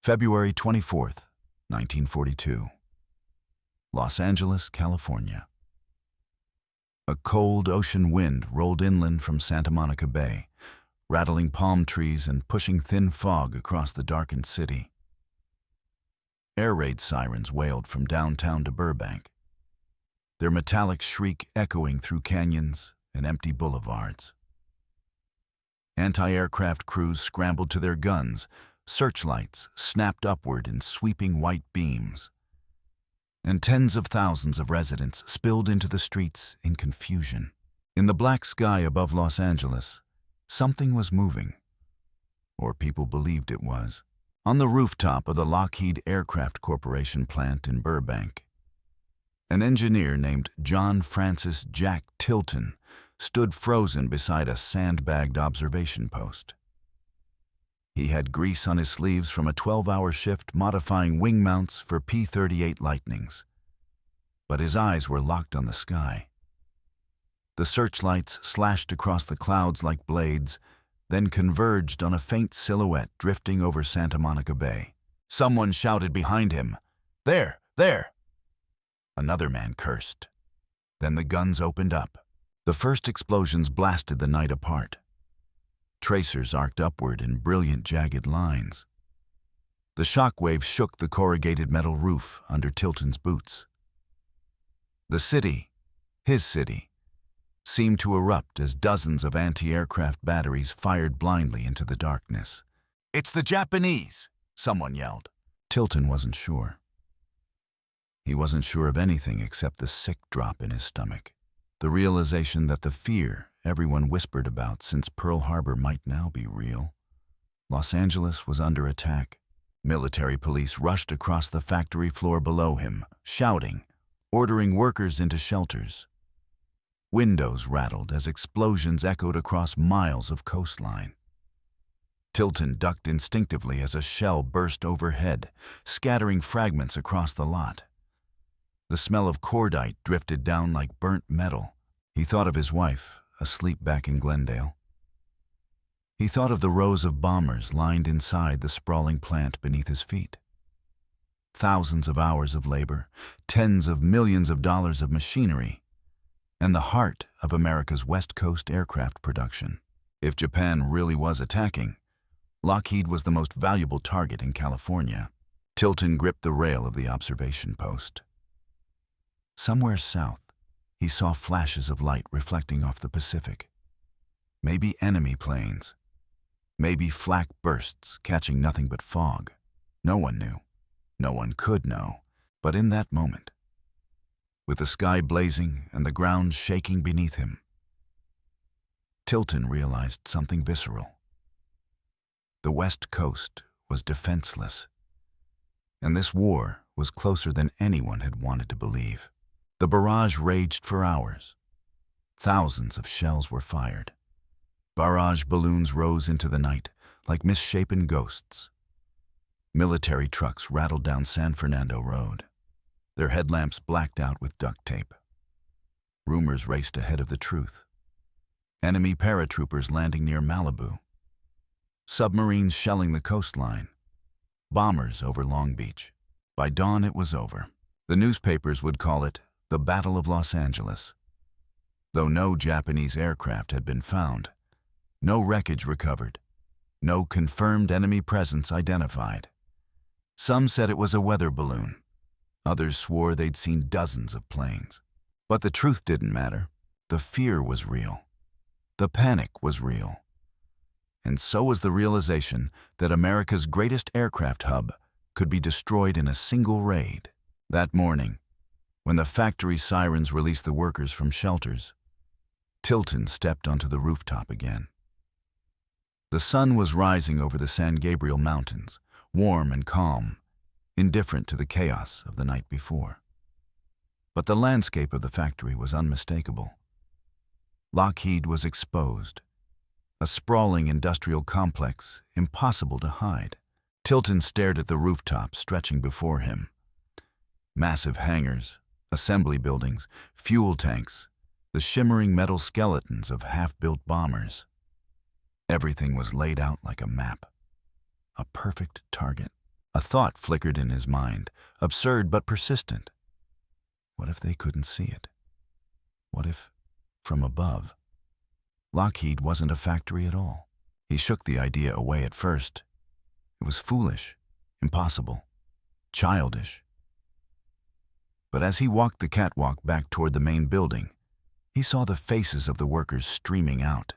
February 24th, 1942. Los Angeles, California. A cold ocean wind rolled inland from Santa Monica Bay, rattling palm trees and pushing thin fog across the darkened city. Air raid sirens wailed from downtown to Burbank, their metallic shriek echoing through canyons and empty boulevards. Anti-aircraft crews scrambled to their guns, searchlights snapped upward in sweeping white beams, and tens of thousands of residents spilled into the streets in confusion. In the black sky above Los Angeles, something was moving, or people believed it was. On the rooftop of the Lockheed Aircraft Corporation plant in Burbank, an engineer named John Francis Jack Tilton stood frozen beside a sandbagged observation post. He had grease on his sleeves from a 12-hour shift modifying wing mounts for P-38 Lightnings, but his eyes were locked on the sky. The searchlights slashed across the clouds like blades, then converged on a faint silhouette drifting over Santa Monica Bay. Someone shouted behind him, "There! There!" Another man cursed. Then the guns opened up. The first explosions blasted the night apart. Tracers arced upward in brilliant, jagged lines. The shockwave shook the corrugated metal roof under Tilton's boots. The city, his city, seemed to erupt as dozens of anti-aircraft batteries fired blindly into the darkness. "It's the Japanese!" someone yelled. Tilton wasn't sure. He wasn't sure of anything except the sick drop in his stomach, the realization that the fear everyone whispered about since Pearl Harbor might now be real. Los Angeles was under attack. Military police rushed across the factory floor below him, shouting, ordering workers into shelters. Windows rattled as explosions echoed across miles of coastline. Tilton ducked instinctively as a shell burst overhead, scattering fragments across the lot. The smell of cordite drifted down like burnt metal. He thought of his wife, asleep back in Glendale. He thought of the rows of bombers lined inside the sprawling plant beneath his feet. Thousands of hours of labor, tens of millions of dollars of machinery, and the heart of America's West Coast aircraft production. If Japan really was attacking, Lockheed was the most valuable target in California. Tilton gripped the rail of the observation post. Somewhere south, he saw flashes of light reflecting off the Pacific. Maybe enemy planes. Maybe flak bursts catching nothing but fog. No one knew. No one could know. But in that moment, with the sky blazing and the ground shaking beneath him, Tilton realized something visceral. The West Coast was defenseless, and this war was closer than anyone had wanted to believe. The barrage raged for hours. Thousands of shells were fired. Barrage balloons rose into the night like misshapen ghosts. Military trucks rattled down San Fernando Road, their headlamps blacked out with duct tape. Rumors raced ahead of the truth. Enemy paratroopers landing near Malibu. Submarines shelling the coastline. Bombers over Long Beach. By dawn, it was over. The newspapers would call it the Battle of Los Angeles. Though no Japanese aircraft had been found, no wreckage recovered, no confirmed enemy presence identified. Some said it was a weather balloon. Others swore they'd seen dozens of planes. But the truth didn't matter. The fear was real. The panic was real. And so was the realization that America's greatest aircraft hub could be destroyed in a single raid. That morning, when the factory sirens released the workers from shelters, Tilton stepped onto the rooftop again. The sun was rising over the San Gabriel Mountains, warm and calm, indifferent to the chaos of the night before. But the landscape of the factory was unmistakable. Lockheed was exposed, a sprawling industrial complex impossible to hide. Tilton stared at the rooftop stretching before him. Massive hangars, assembly buildings, fuel tanks, the shimmering metal skeletons of half-built bombers. Everything was laid out like a map, a perfect target. A thought flickered in his mind, absurd but persistent. What if they couldn't see it? What if, from above, Lockheed wasn't a factory at all? He shook the idea away at first. It was foolish, impossible, childish. But as he walked the catwalk back toward the main building, he saw the faces of the workers streaming out.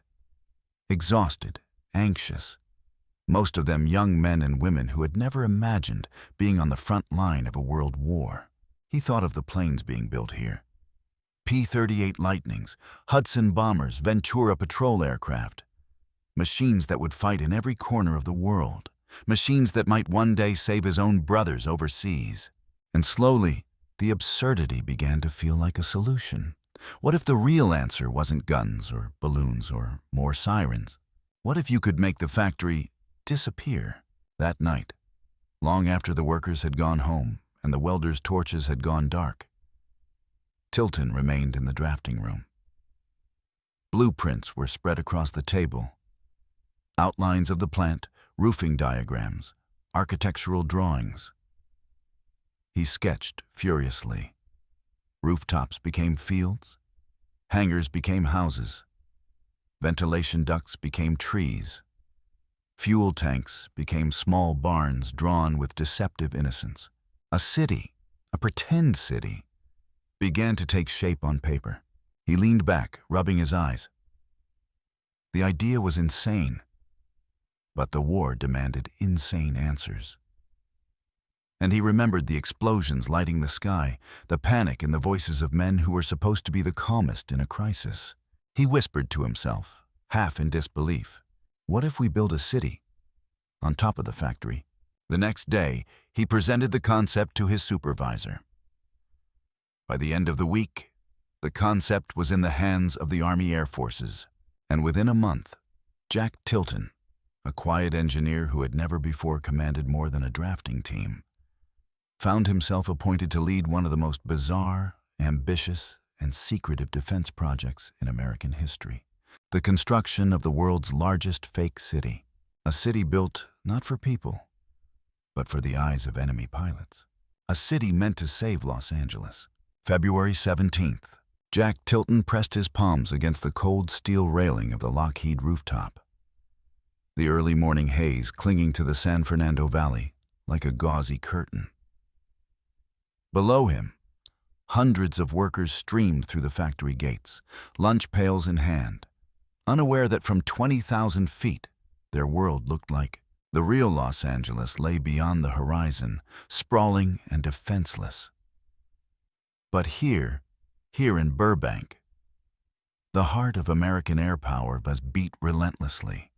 Exhausted, anxious, most of them young men and women who had never imagined being on the front line of a world war. He thought of the planes being built here. P-38 Lightnings, Hudson bombers, Ventura patrol aircraft. Machines that would fight in every corner of the world. Machines that might one day save his own brothers overseas. And slowly, the absurdity began to feel like a solution. What if the real answer wasn't guns or balloons or more sirens? What if you could make the factory disappear? That night, long after the workers had gone home and the welders' torches had gone dark, Tilton remained in the drafting room. Blueprints were spread across the table. Outlines of the plant, roofing diagrams, architectural drawings. He sketched furiously. Rooftops became fields. Hangars became houses. Ventilation ducts became trees. Fuel tanks became small barns drawn with deceptive innocence. A city, a pretend city, began to take shape on paper. He leaned back, rubbing his eyes. The idea was insane, but the war demanded insane answers. And he remembered the explosions lighting the sky, the panic in the voices of men who were supposed to be the calmest in a crisis. He whispered to himself, half in disbelief, what if we build a city on top of the factory? The next day, he presented the concept to his supervisor. By the end of the week, the concept was in the hands of the Army Air Forces, and within a month, Jack Tilton, a quiet engineer who had never before commanded more than a drafting team, found himself appointed to lead one of the most bizarre, ambitious, and secretive defense projects in American history. The construction of the world's largest fake city. A city built not for people, but for the eyes of enemy pilots. A city meant to save Los Angeles. February 17th, Jack Tilton pressed his palms against the cold steel railing of the Lockheed rooftop. The early morning haze clinging to the San Fernando Valley like a gauzy curtain. Below him, hundreds of workers streamed through the factory gates, lunch pails in hand, unaware that from 20,000 feet, their world looked like the real Los Angeles lay beyond the horizon, sprawling and defenseless. But here in Burbank, the heart of American air power was beat relentlessly.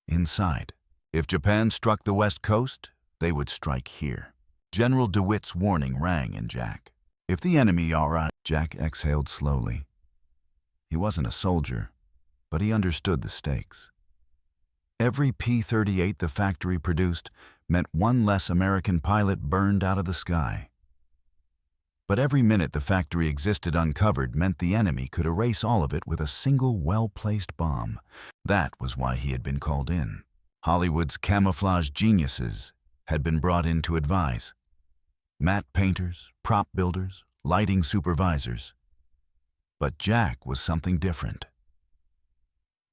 Inside, if Japan struck the West Coast, they would strike here. General DeWitt's warning rang in Jack. If the enemy arrived, Jack exhaled slowly. He wasn't a soldier, but he understood the stakes. Every P-38 the factory produced meant one less American pilot burned out of the sky. But every minute the factory existed uncovered meant the enemy could erase all of it with a single well-placed bomb. That was why he had been called in. Hollywood's camouflage geniuses had been brought in to advise. Matte painters, prop builders, lighting supervisors. But Jack was something different.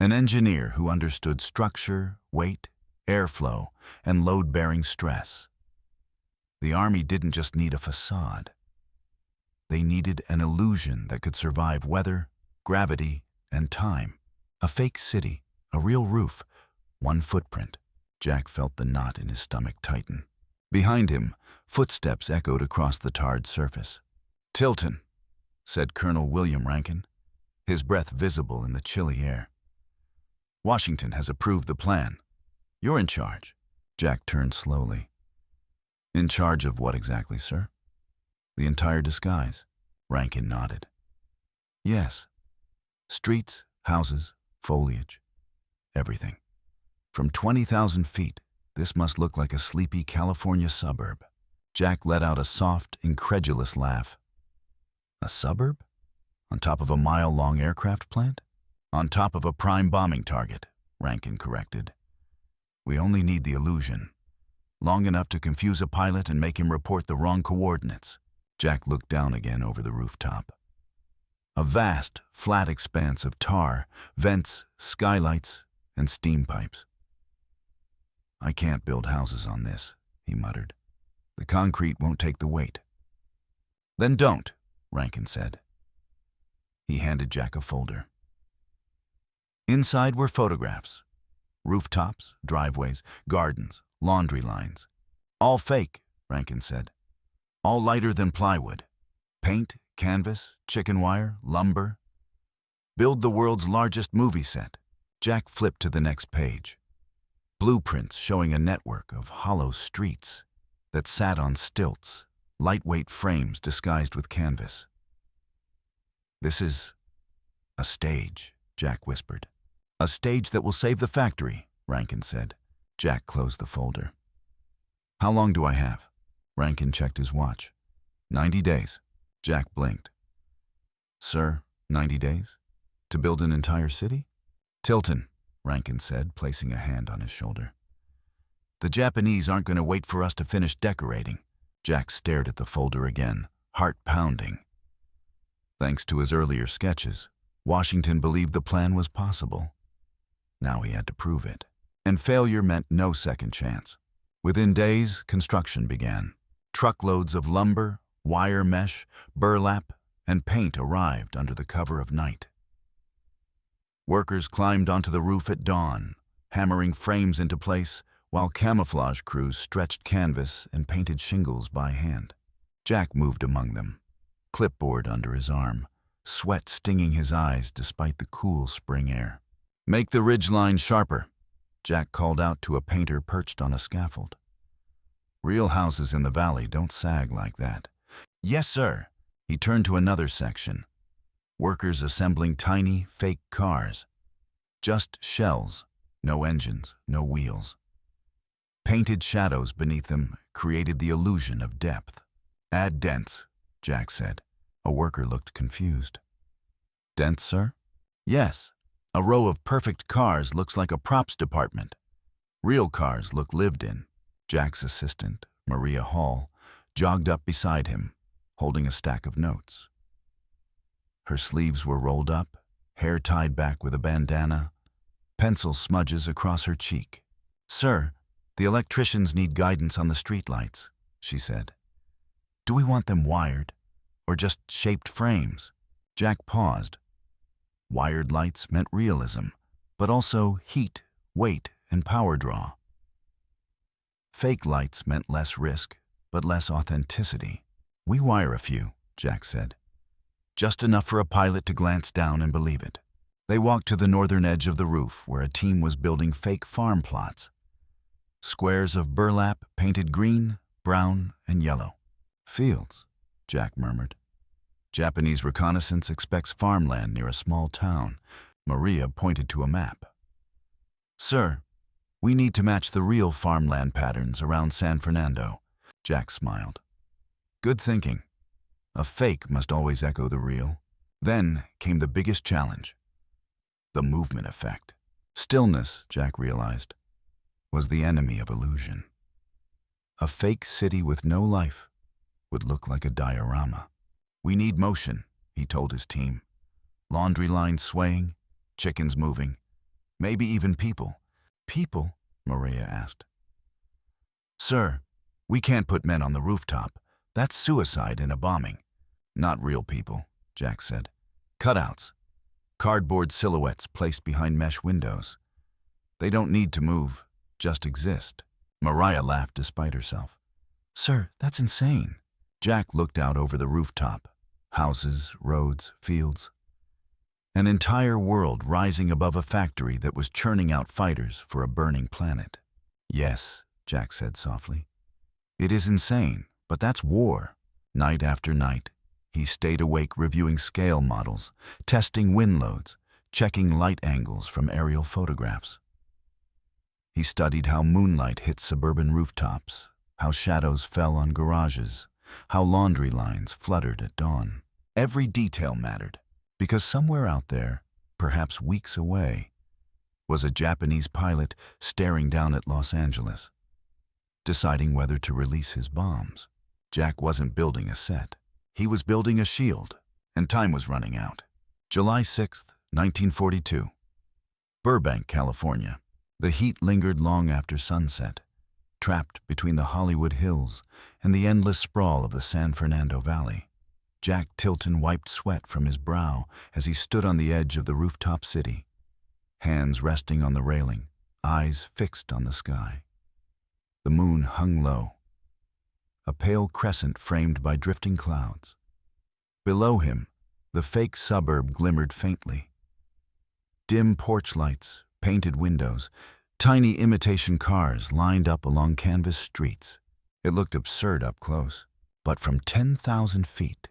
An engineer who understood structure, weight, airflow, and load-bearing stress. The Army didn't just need a facade. They needed an illusion that could survive weather, gravity, and time. A fake city, a real roof, one footprint. Jack felt the knot in his stomach tighten. Behind him, footsteps echoed across the tarred surface. "Tilton," said Colonel William Rankin, his breath visible in the chilly air. "Washington has approved the plan. You're in charge." Jack turned slowly. "In charge of what exactly, sir?" "The entire disguise." Rankin nodded. "Yes. Streets, houses, foliage, everything. From 20,000 feet, this must look like a sleepy California suburb." Jack let out a soft, incredulous laugh. "A suburb? On top of a mile-long aircraft plant?" "On top of a prime bombing target," Rankin corrected. "We only need the illusion. long enough to confuse a pilot and make him report the wrong coordinates. Jack looked down again over the rooftop. A vast, flat expanse of tar, vents, skylights, and steam pipes. "I can't build houses on this," he muttered. "The concrete won't take the weight." "Then don't," Rankin said. He handed Jack a folder. Inside were photographs. Rooftops, driveways, gardens, laundry lines. "All fake," Rankin said. "All lighter than plywood. Paint, canvas, chicken wire, lumber. Build the world's largest movie set." Jack flipped to the next page. Blueprints showing a network of hollow streets that sat on stilts, lightweight frames disguised with canvas. "This is a stage," Jack whispered. "A stage that will save the factory," Rankin said. Jack closed the folder. "How long do I have?" Rankin checked his watch. 90 days. Jack blinked. "Sir, 90 days? To build an entire city?" "Tilton," Rankin said, placing a hand on his shoulder. "The Japanese aren't going to wait for us to finish decorating." Jack stared at the folder again, heart pounding. Thanks to his earlier sketches, Washington believed the plan was possible. Now he had to prove it. And failure meant no second chance. Within days, construction began. Truckloads of lumber, wire mesh, burlap, and paint arrived under the cover of night. Workers climbed onto the roof at dawn, hammering frames into place, while camouflage crews stretched canvas and painted shingles by hand. Jack moved among them, clipboard under his arm, sweat stinging his eyes despite the cool spring air. "Make the ridgeline sharper," Jack called out to a painter perched on a scaffold. "Real houses in the valley don't sag like that." "Yes, sir." He turned to another section. Workers assembling tiny, fake cars. Just shells, no engines, no wheels. Painted shadows beneath them created the illusion of depth. "Add dents," Jack said. A worker looked confused. "Dents, sir?" "Yes. A row of perfect cars looks like a props department. Real cars look lived in." Jack's assistant, Maria Hall, jogged up beside him, holding a stack of notes. Her sleeves were rolled up, hair tied back with a bandana, pencil smudges across her cheek. "Sir, the electricians need guidance on the streetlights," she said. "Do we want them wired, or just shaped frames?" Jack paused. Wired lights meant realism, but also heat, weight, and power draw. Fake lights meant less risk, but less authenticity. "We wire a few," Jack said. "Just enough for a pilot to glance down and believe it." They walked to the northern edge of the roof, where a team was building fake farm plots. Squares of burlap painted green, brown, and yellow. "Fields," Jack murmured. "Japanese reconnaissance expects farmland near a small town." Maria pointed to a map. "Sir, we need to match the real farmland patterns around San Fernando." Jack smiled. "Good thinking. A fake must always echo the real." Then came the biggest challenge. The movement effect. Stillness, Jack realized, was the enemy of illusion. A fake city with no life would look like a diorama. "We need motion," he told his team. "Laundry lines swaying, chickens moving, maybe even people." "People?" Maria asked. "Sir, we can't put men on the rooftop. That's suicide in a bombing." "Not real people," Jack said. "Cutouts. Cardboard silhouettes placed behind mesh windows. They don't need to move, just exist." Maria laughed despite herself. "Sir, that's insane." Jack looked out over the rooftop. Houses, roads, fields. An entire world rising above a factory that was churning out fighters for a burning planet. "Yes," Jack said softly. "It is insane, but that's war." Night after night, he stayed awake reviewing scale models, testing wind loads, checking light angles from aerial photographs. He studied how moonlight hit suburban rooftops, how shadows fell on garages, how laundry lines fluttered at dawn. Every detail mattered, because somewhere out there, perhaps weeks away, was a Japanese pilot staring down at Los Angeles. deciding whether to release his bombs. Jack wasn't building a set. He was building a shield, and time was running out. July 6th, 1942. Burbank, California. The heat lingered long after sunset, trapped between the Hollywood Hills and the endless sprawl of the San Fernando Valley. Jack Tilton wiped sweat from his brow as he stood on the edge of the rooftop city, hands resting on the railing, eyes fixed on the sky. The moon hung low, a pale crescent framed by drifting clouds. Below him, the fake suburb glimmered faintly. Dim porch lights, painted windows, tiny imitation cars lined up along canvas streets. It looked absurd up close, but from 10,000 feet,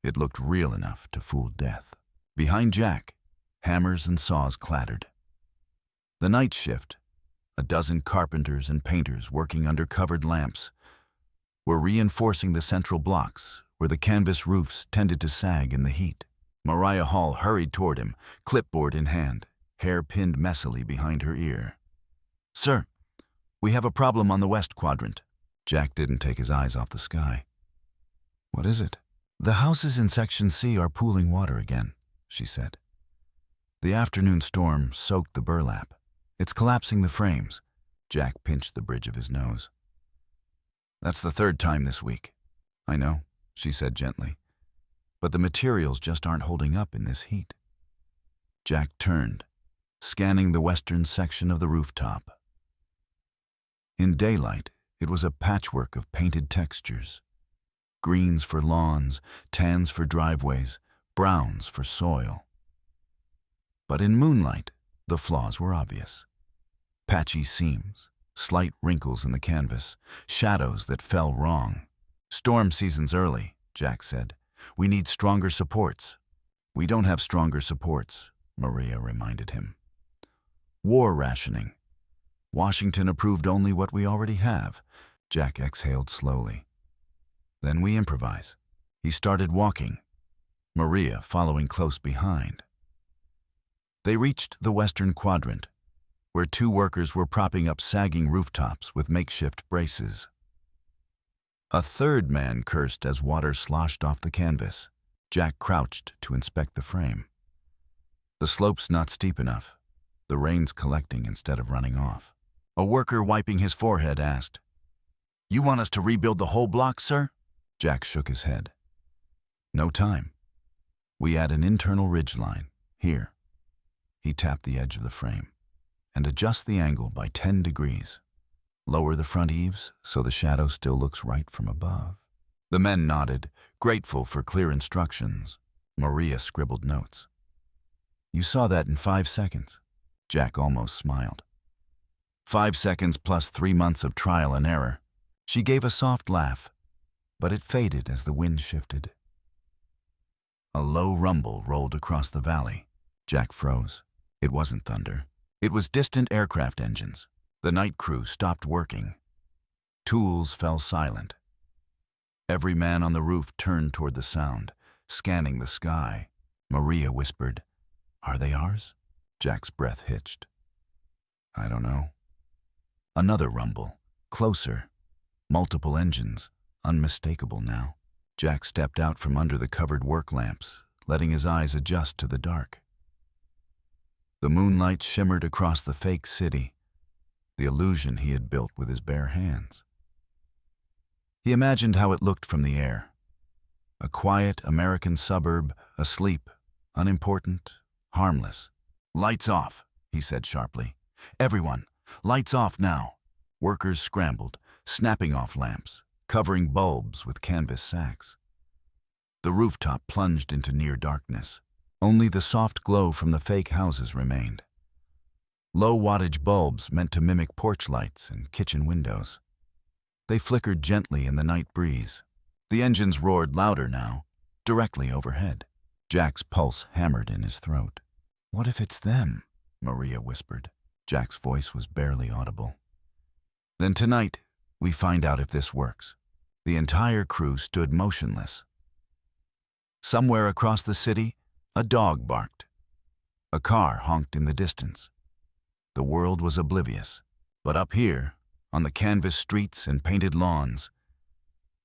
it looked real enough to fool death. Behind Jack, hammers and saws clattered. The night shift, a dozen carpenters and painters working under covered lamps, were reinforcing the central blocks where the canvas roofs tended to sag in the heat. Mariah Hall hurried toward him, clipboard in hand, hair pinned messily behind her ear. "Sir, we have a problem on the west quadrant." Jack didn't take his eyes off the sky. "What is it?" "The houses in Section C are pooling water again," she said. "The afternoon storm soaked the burlap. It's collapsing the frames." Jack pinched the bridge of his nose. "That's the third time this week." "I know," she said gently, "but the materials just aren't holding up in this heat." Jack turned, scanning the western section of the rooftop. In daylight, it was a patchwork of painted textures. Greens for lawns, tans for driveways, browns for soil. But in moonlight, the flaws were obvious. Patchy seams, slight wrinkles in the canvas, shadows that fell wrong. "Storm season's early," Jack said. "We need stronger supports." "We don't have stronger supports," Maria reminded him. "War rationing. Washington approved only what we already have." Jack exhaled slowly. "Then we improvise." He started walking, Maria following close behind. They reached the western quadrant, where two workers were propping up sagging rooftops with makeshift braces. A third man cursed as water sloshed off the canvas. Jack crouched to inspect the frame. The slope's not steep enough. The rain's collecting instead of running off. A worker wiping his forehead asked, "You want us to rebuild the whole block, sir?" Jack shook his head. "No time. We add an internal ridgeline, here." He tapped the edge of the frame, "and adjust the angle by 10 degrees. Lower the front eaves so the shadow still looks right from above." The men nodded, grateful for clear instructions. Maria scribbled notes. "You saw that in 5 seconds." Jack almost smiled. 5 seconds plus 3 months of trial and error." She gave a soft laugh, but it faded as the wind shifted. A low rumble rolled across the valley. Jack froze. It wasn't thunder. It was distant aircraft engines. The night crew stopped working. Tools fell silent. Every man on the roof turned toward the sound, scanning the sky. Maria whispered, "Are they ours?" Jack's breath hitched. "I don't know." Another rumble, closer. Multiple engines, unmistakable now. Jack stepped out from under the covered work lamps, letting his eyes adjust to the dark. The moonlight shimmered across the fake city, the illusion he had built with his bare hands. He imagined how it looked from the air. A quiet American suburb, asleep, unimportant, harmless. "Lights off," he said sharply. "Everyone, lights off now." Workers scrambled, snapping off lamps, covering bulbs with canvas sacks. The rooftop plunged into near darkness. Only the soft glow from the fake houses remained. Low-wattage bulbs meant to mimic porch lights and kitchen windows. They flickered gently in the night breeze. The engines roared louder now, directly overhead. Jack's pulse hammered in his throat. "What if it's them?" Maria whispered. Jack's voice was barely audible. "Then tonight, we find out if this works." The entire crew stood motionless. Somewhere across the city, a dog barked. A car honked in the distance. The world was oblivious, but up here, on the canvas streets and painted lawns,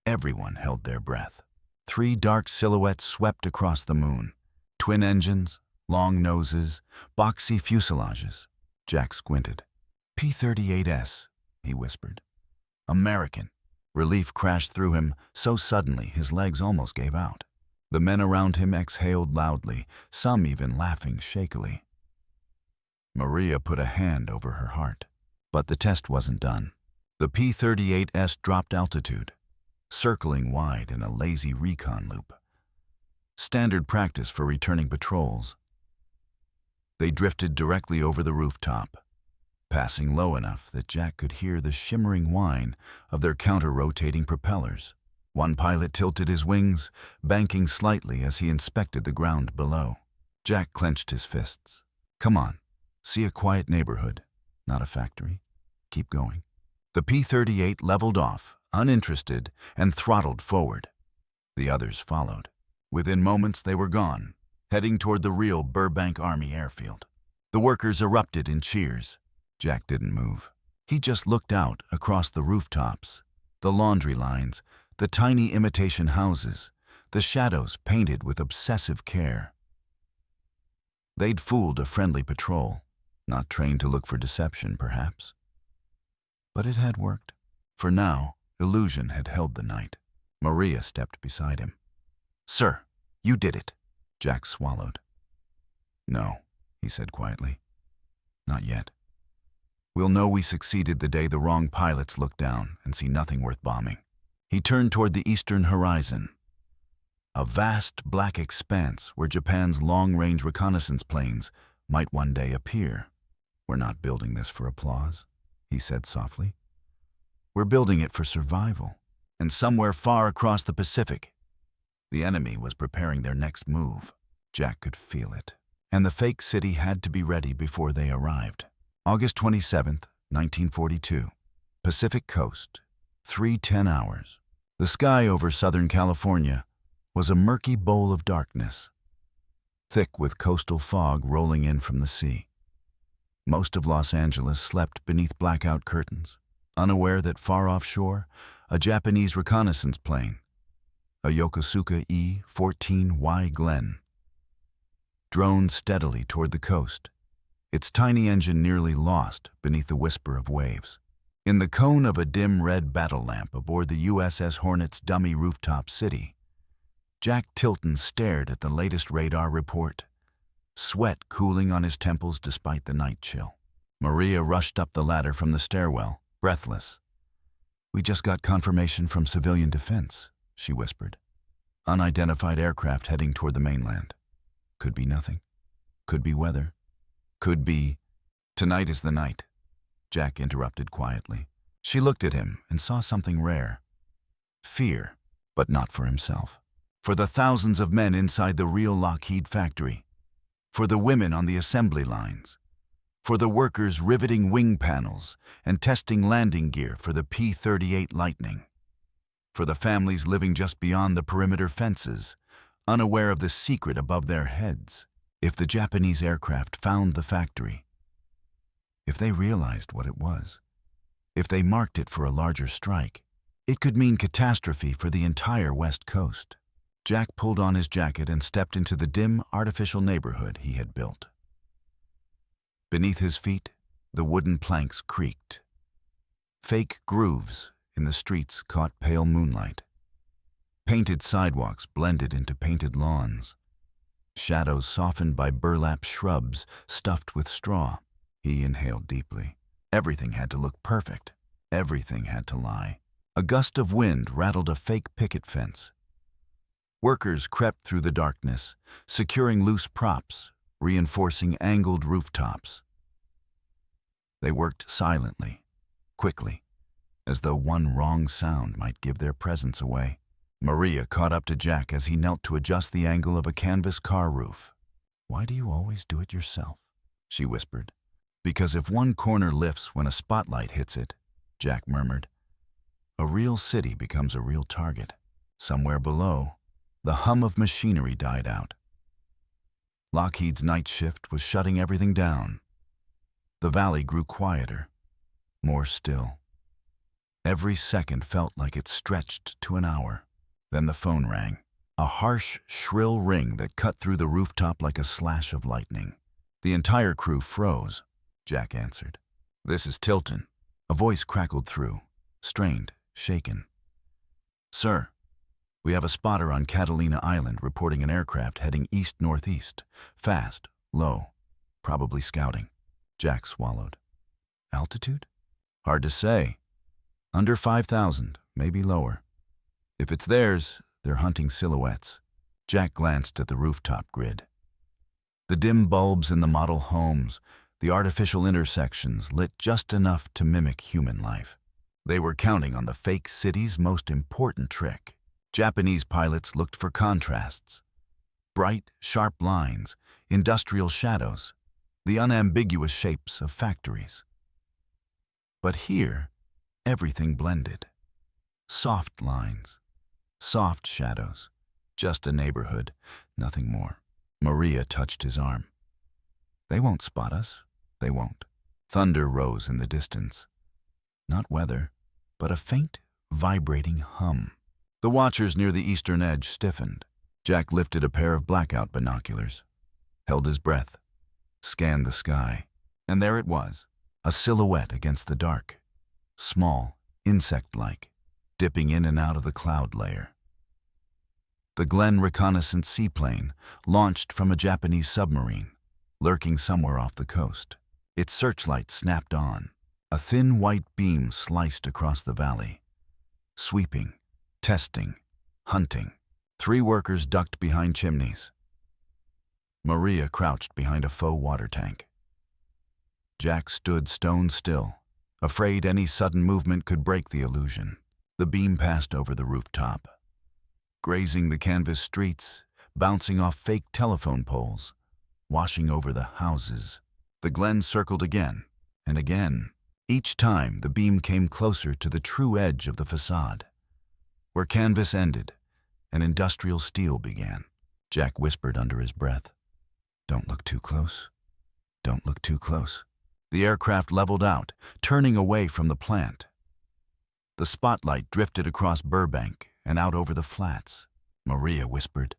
everyone held their breath. 3 dark silhouettes swept across the moon. Twin engines, long noses, boxy fuselages. Jack squinted. P-38S, he whispered. American. Relief crashed through him so suddenly his legs almost gave out. The men around him exhaled loudly, some even laughing shakily. Maria put a hand over her heart. But the test wasn't done. The P-38S dropped altitude, circling wide in a lazy recon loop. Standard practice for returning patrols. They drifted directly over the rooftop, passing low enough that Jack could hear the shimmering whine of their counter-rotating propellers. One pilot tilted his wings, banking slightly as he inspected the ground below. Jack clenched his fists. Come on, see a quiet neighborhood, not a factory. Keep going. The P-38 leveled off, uninterested, and throttled forward. The others followed. Within moments they were gone, heading toward the real Burbank Army airfield. The workers erupted in cheers. Jack didn't move. He just looked out across the rooftops, the laundry lines, the tiny imitation houses, the shadows painted with obsessive care. They'd fooled a friendly patrol, not trained to look for deception, perhaps. But it had worked. For now, illusion had held the night. Maria stepped beside him. Sir, you did it. Jack swallowed. No, he said quietly. Not yet. We'll know we succeeded the day the wrong pilots look down and see nothing worth bombing. He turned toward the eastern horizon, a vast black expanse where Japan's long-range reconnaissance planes might one day appear. We're not building this for applause, he said softly. We're building it for survival. And somewhere far across the Pacific, the enemy was preparing their next move. Jack could feel it. And the fake city had to be ready before they arrived. August 27th, 1942. Pacific Coast. 3:10 hours. The sky over Southern California was a murky bowl of darkness, thick with coastal fog rolling in from the sea. Most of Los Angeles slept beneath blackout curtains, unaware that far offshore, a Japanese reconnaissance plane, a Yokosuka E-14Y Glenn, droned steadily toward the coast, its tiny engine nearly lost beneath the whisper of waves. In the cone of a dim red battle lamp aboard the USS Hornet's dummy rooftop city, Jack Tilton stared at the latest radar report, sweat cooling on his temples despite the night chill. Maria rushed up the ladder from the stairwell, breathless. We just got confirmation from civilian defense, she whispered. Unidentified aircraft heading toward the mainland. Could be nothing. Could be weather. Could be... Tonight is the night, Jack interrupted quietly. She looked at him and saw something rare. Fear, but not for himself. For the thousands of men inside the real Lockheed factory. For the women on the assembly lines. For the workers riveting wing panels and testing landing gear for the P-38 Lightning. For the families living just beyond the perimeter fences, unaware of the secret above their heads. If the Japanese aircraft found the factory, if they realized what it was, if they marked it for a larger strike, it could mean catastrophe for the entire West Coast. Jack pulled on his jacket and stepped into the dim, artificial neighborhood he had built. Beneath his feet, the wooden planks creaked. Fake grooves in the streets caught pale moonlight. Painted sidewalks blended into painted lawns. Shadows softened by burlap shrubs stuffed with straw. He inhaled deeply. Everything had to look perfect. Everything had to lie. A gust of wind rattled a fake picket fence. Workers crept through the darkness, securing loose props, reinforcing angled rooftops. They worked silently, quickly, as though one wrong sound might give their presence away. Maria caught up to Jack as he knelt to adjust the angle of a canvas car roof. "Why do you always do it yourself?" she whispered. "Because if one corner lifts when a spotlight hits it," Jack murmured, "a real city becomes a real target." Somewhere below, the hum of machinery died out. Lockheed's night shift was shutting everything down. The valley grew quieter, more still. Every second felt like it stretched to an hour. Then the phone rang. A harsh, shrill ring that cut through the rooftop like a slash of lightning. The entire crew froze. Jack answered. "This is Tilton." A voice crackled through, strained, shaken. "Sir, we have a spotter on Catalina Island reporting an aircraft heading east-northeast. Fast, low, probably scouting." Jack swallowed. "Altitude? Hard to say. Under 5,000, maybe lower. If it's theirs, they're hunting silhouettes." Jack glanced at the rooftop grid. The dim bulbs in the model homes, the artificial intersections lit just enough to mimic human life. They were counting on the fake city's most important trick. Japanese pilots looked for contrasts. Bright, sharp lines, industrial shadows, the unambiguous shapes of factories. But here, everything blended. Soft lines, soft shadows, just a neighborhood, nothing more. Maria touched his arm. "They won't spot us. They won't." Thunder rose in the distance. Not weather, but a faint, vibrating hum. The watchers near the eastern edge stiffened. Jack lifted a pair of blackout binoculars, held his breath, scanned the sky, and there it was, a silhouette against the dark. Small, insect-like, dipping in and out of the cloud layer. The Glen reconnaissance seaplane, launched from a Japanese submarine, lurking somewhere off the coast. Its searchlight snapped on. A thin white beam sliced across the valley. Sweeping, testing, hunting. 3 workers ducked behind chimneys. Maria crouched behind a faux water tank. Jack stood stone still, afraid any sudden movement could break the illusion. The beam passed over the rooftop, grazing the canvas streets, bouncing off fake telephone poles, washing over the houses. The Glen circled again and again. Each time, the beam came closer to the true edge of the facade, where canvas ended and industrial steel began. Jack whispered under his breath, "Don't look too close. Don't look too close." The aircraft leveled out, turning away from the plant. The spotlight drifted across Burbank and out over the flats. Maria whispered,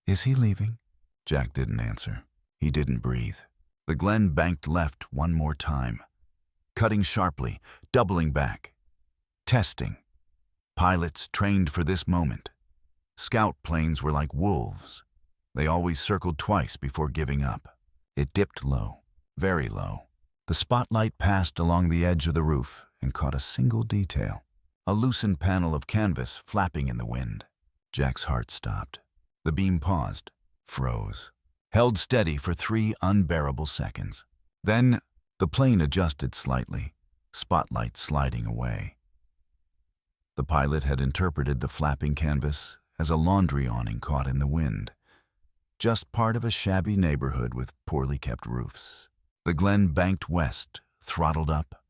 "Is he leaving?" Jack didn't answer. He didn't breathe. The Glen banked left one more time, cutting sharply, doubling back. Testing. Pilots trained for this moment. Scout planes were like wolves. They always circled twice before giving up. It dipped low, very low. The spotlight passed along the edge of the roof and caught a single detail. A loosened panel of canvas flapping in the wind. Jack's heart stopped. The beam paused, froze, held steady for 3 unbearable seconds. Then, the plane adjusted slightly, spotlight sliding away. The pilot had interpreted the flapping canvas as a laundry awning caught in the wind, just part of a shabby neighborhood with poorly kept roofs. The Glen banked west, throttled up,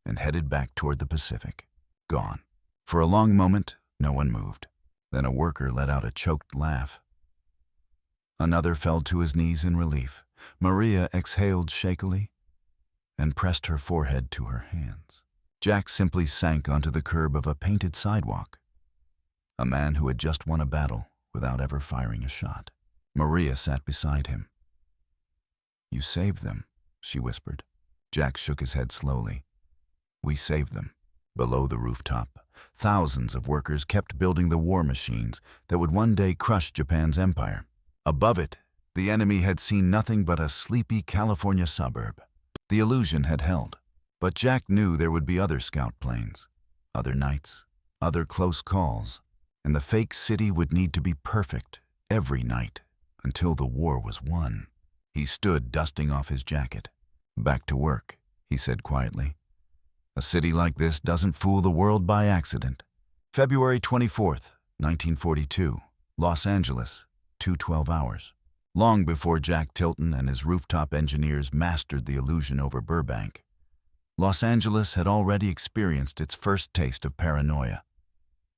and headed back toward the Pacific. Gone. For a long moment, no one moved. Then a worker let out a choked laugh. Another fell to his knees in relief. Maria exhaled shakily and pressed her forehead to her hands. Jack simply sank onto the curb of a painted sidewalk. A man who had just won a battle without ever firing a shot. Maria sat beside him. "You saved them," she whispered. Jack shook his head slowly. "We saved them." Below the rooftop, thousands of workers kept building the war machines that would one day crush Japan's empire. Above it, the enemy had seen nothing but a sleepy California suburb. The illusion had held, but Jack knew there would be other scout planes, other nights, other close calls, and the fake city would need to be perfect every night until the war was won. He stood dusting off his jacket. "Back to work," he said quietly. "A city like this doesn't fool the world by accident." February 24th, 1942, Los Angeles, 2:12 hours. Long before Jack Tilton and his rooftop engineers mastered the illusion over Burbank, Los Angeles had already experienced its first taste of paranoia.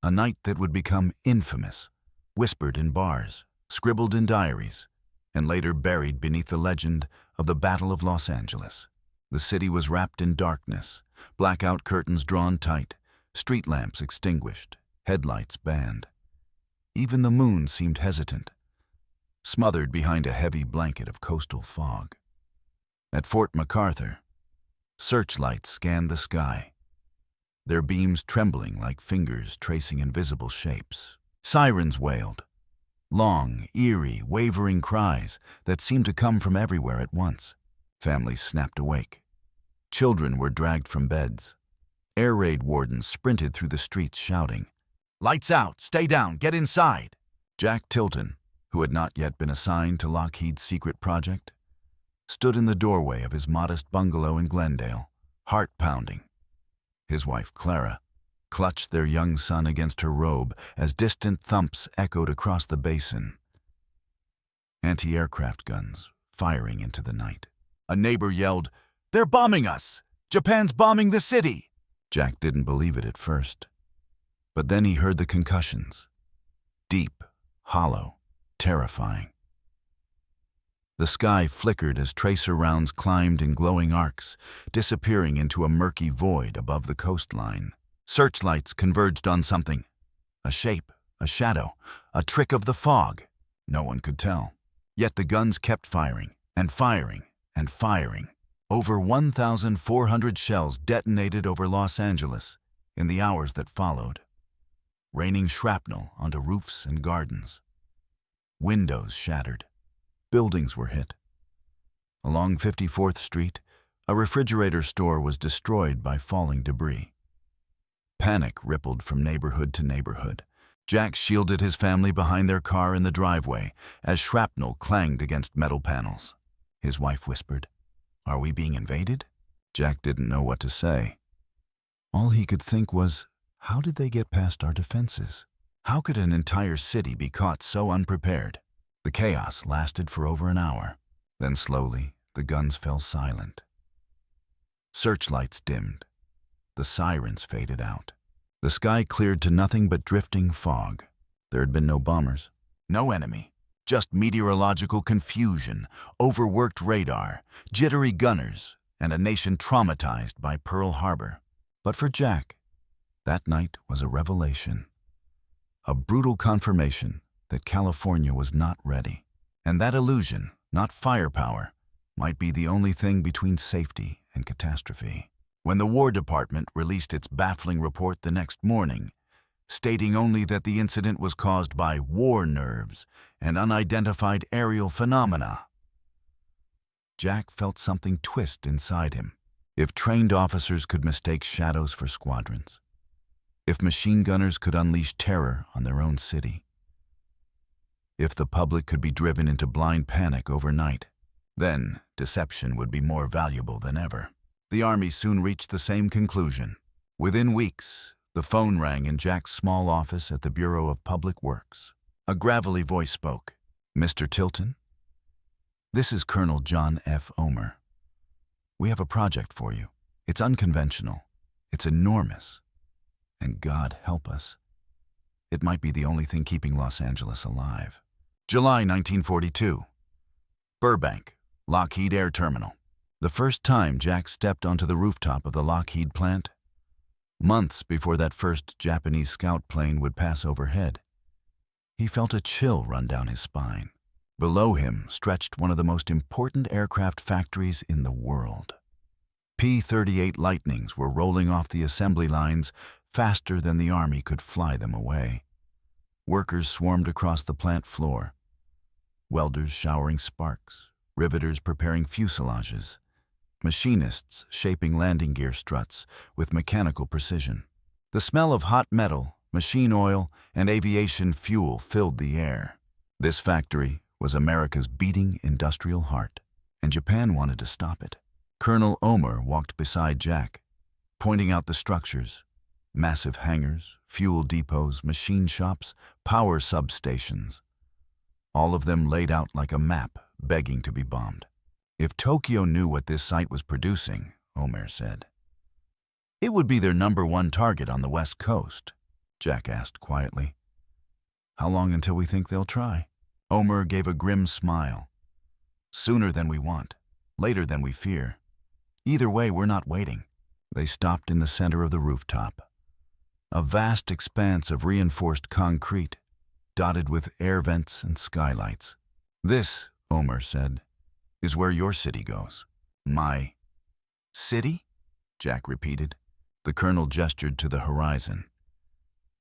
A night that would become infamous, whispered in bars, scribbled in diaries, and later buried beneath the legend of the Battle of Los Angeles. The city was wrapped in darkness, blackout curtains drawn tight, Street lamps extinguished, headlights banned. Even the moon seemed hesitant, smothered behind a heavy blanket of coastal fog. At Fort MacArthur, searchlights scanned the sky, their beams trembling like fingers tracing invisible shapes. Sirens wailed, long, eerie, wavering cries that seemed to come from everywhere at once. Families snapped awake. Children were dragged from beds. Air raid wardens sprinted through the streets shouting, "Lights out! Stay down! Get inside!" Jack Tilton, who had not yet been assigned to Lockheed's secret project, stood in the doorway of his modest bungalow in Glendale, heart pounding. His wife, Clara, clutched their young son against her robe as distant thumps echoed across the basin. Anti-aircraft guns firing into the night. A neighbor yelled, "They're bombing us! Japan's bombing the city!" Jack didn't believe it at first. But then he heard the concussions. Deep, hollow, terrifying. The sky flickered as tracer rounds climbed in glowing arcs, disappearing into a murky void above the coastline. Searchlights converged on something. A shape, a shadow, a trick of the fog. No one could tell. Yet the guns kept firing, and firing, and firing. Over 1,400 shells detonated over Los Angeles in the hours that followed, raining shrapnel onto roofs and gardens. Windows shattered. Buildings were hit. Along 54th Street, a refrigerator store was destroyed by falling debris. Panic rippled from neighborhood to neighborhood. Jack shielded his family behind their car in the driveway as shrapnel clanged against metal panels. His wife whispered, "Are we being invaded?" Jack didn't know what to say. All he could think was, how did they get past our defenses? How could an entire city be caught so unprepared? The chaos lasted for over an hour. Then slowly, the guns fell silent. Searchlights dimmed. The sirens faded out. The sky cleared to nothing but drifting fog. There had been no bombers, no enemy, just meteorological confusion, overworked radar, jittery gunners, and a nation traumatized by Pearl Harbor. But for Jack, that night was a revelation. A brutal confirmation that California was not ready. And that illusion, not firepower, might be the only thing between safety and catastrophe. When the War Department released its baffling report the next morning, stating only that the incident was caused by war nerves and unidentified aerial phenomena, Jack felt something twist inside him. If trained officers could mistake shadows for squadrons, if machine gunners could unleash terror on their own city, if the public could be driven into blind panic overnight, then deception would be more valuable than ever. The Army soon reached the same conclusion. Within weeks, the phone rang in Jack's small office at the Bureau of Public Works. A gravelly voice spoke. "Mr. Tilton? This is Colonel John F. Omer. We have a project for you. It's unconventional. It's enormous. And God help us, it might be the only thing keeping Los Angeles alive." July 1942. Burbank, Lockheed Air Terminal. The first time Jack stepped onto the rooftop of the Lockheed plant, months before that first Japanese scout plane would pass overhead, he felt a chill run down his spine. Below him stretched one of the most important aircraft factories in the world. P-38 Lightnings were rolling off the assembly lines faster than the Army could fly them away. Workers swarmed across the plant floor, welders showering sparks, riveters preparing fuselages, machinists shaping landing gear struts with mechanical precision. The smell of hot metal, machine oil, and aviation fuel filled the air. This factory was America's beating industrial heart, and Japan wanted to stop it. Colonel Omer walked beside Jack, pointing out the structures: massive hangars, fuel depots, machine shops, power substations. All of them laid out like a map, begging to be bombed. If Tokyo knew what this site was producing, Omer said, it would be their #1 target on the West Coast. Jack asked quietly, "How long until we think they'll try?" Omer gave a grim smile. "Sooner than we want, later than we fear. Either way, we're not waiting." They stopped in the center of the rooftop. a vast expanse of reinforced concrete, dotted with air vents and skylights. "This," Omer said, "is where your city goes." "My city?" Jack repeated. The colonel gestured to the horizon.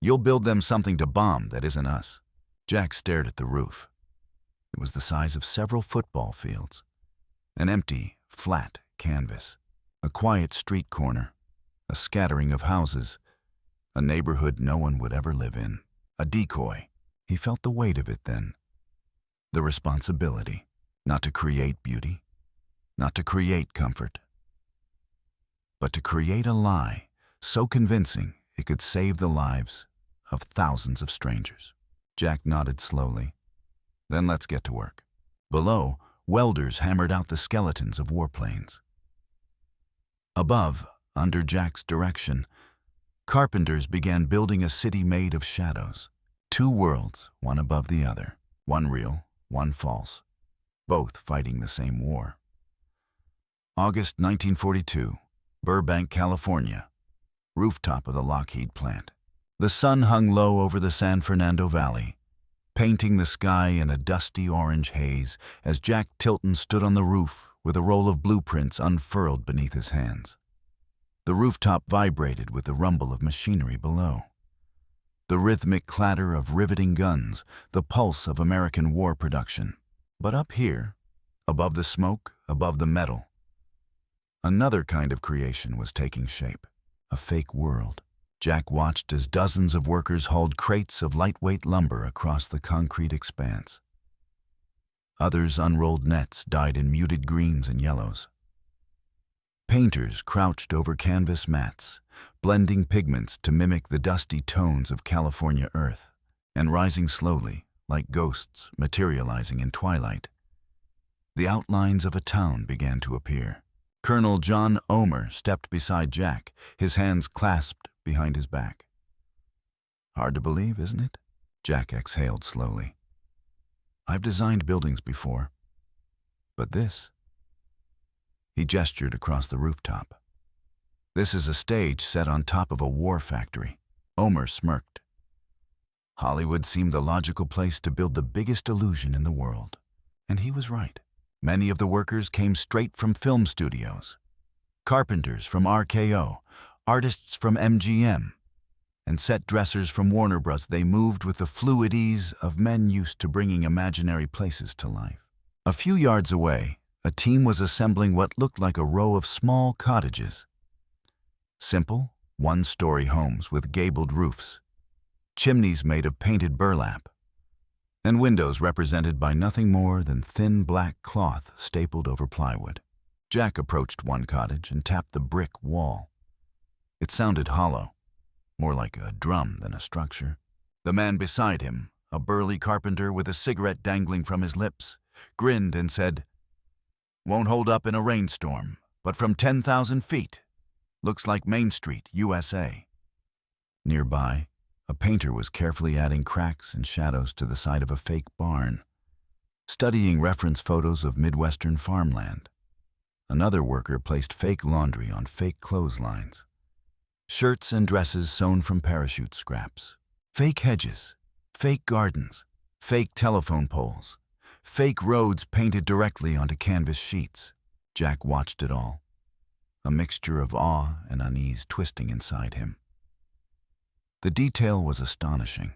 "You'll build them something to bomb that isn't us." Jack stared at the roof. It was the size of several football fields. An empty, flat canvas. A quiet street corner. A scattering of houses. A neighborhood no one would ever live in. A decoy. He felt the weight of it then. The responsibility. Not to create beauty. Not to create comfort. But to create a lie so convincing it could save the lives of thousands of strangers. Jack nodded slowly. "Then let's get to work." Below, welders hammered out the skeletons of warplanes. Above, under Jack's direction, carpenters began building a city made of shadows. Two worlds, one above the other. One real, one false. Both fighting the same war. August 1942, Burbank, California. Rooftop of the Lockheed plant. The sun hung low over the San Fernando Valley, painting the sky in a dusty orange haze as Jack Tilton stood on the roof with a roll of blueprints unfurled beneath his hands. The rooftop vibrated with the rumble of machinery below. The rhythmic clatter of riveting guns, the pulse of American war production. But up here, above the smoke, above the metal, another kind of creation was taking shape. A fake world. Jack watched as dozens of workers hauled crates of lightweight lumber across the concrete expanse. Others unrolled nets dyed in muted greens and yellows. Painters crouched over canvas mats, blending pigments to mimic the dusty tones of California earth, and rising slowly, like ghosts materializing in twilight. The outlines of a town began to appear. Colonel John Omer stepped beside Jack, his hands clasped behind his back. "Hard to believe, isn't it?" Jack exhaled slowly. "I've designed buildings before, but this..." He gestured across the rooftop. "This is a stage set on top of a war factory." Omer smirked. Hollywood seemed the logical place to build the biggest illusion in the world. And he was right. Many of the workers came straight from film studios. Carpenters from RKO, artists from MGM, and set dressers from Warner Bros. They moved with the fluid ease of men used to bringing imaginary places to life. A few yards away, a team was assembling what looked like a row of small cottages. Simple, one-story homes with gabled roofs, chimneys made of painted burlap, and windows represented by nothing more than thin black cloth stapled over plywood. Jack approached one cottage and tapped the brick wall. It sounded hollow, more like a drum than a structure. The man beside him, a burly carpenter with a cigarette dangling from his lips, grinned and said, "Won't hold up in a rainstorm, but from 10,000 feet. Looks like Main Street, USA." Nearby, a painter was carefully adding cracks and shadows to the side of a fake barn, studying reference photos of Midwestern farmland. Another worker placed fake laundry on fake clotheslines. Shirts and dresses sewn from parachute scraps. Fake hedges, fake gardens, fake telephone poles, fake roads painted directly onto canvas sheets. Jack watched it all, a mixture of awe and unease twisting inside him. The detail was astonishing.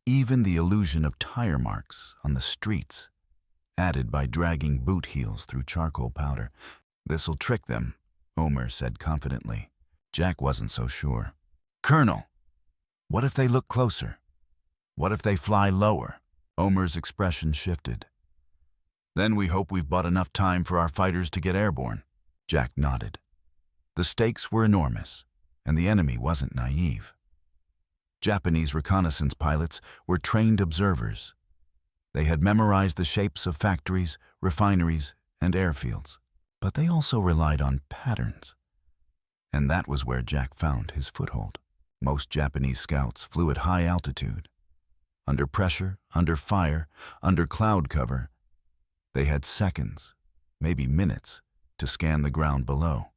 Even the illusion of tire marks on the streets, added by dragging boot heels through charcoal powder. "This'll trick them," Omer said confidently. Jack wasn't so sure. "Colonel, what if they look closer? What if they fly lower?" Omer's expression shifted. "Then we hope we've bought enough time for our fighters to get airborne." Jack nodded. The stakes were enormous, and the enemy wasn't naive. Japanese reconnaissance pilots were trained observers. They had memorized the shapes of factories, refineries, and airfields. But they also relied on patterns. And that was where Jack found his foothold. Most Japanese scouts flew at high altitude. Under pressure, under fire, under cloud cover, they had seconds, maybe minutes, to scan the ground below.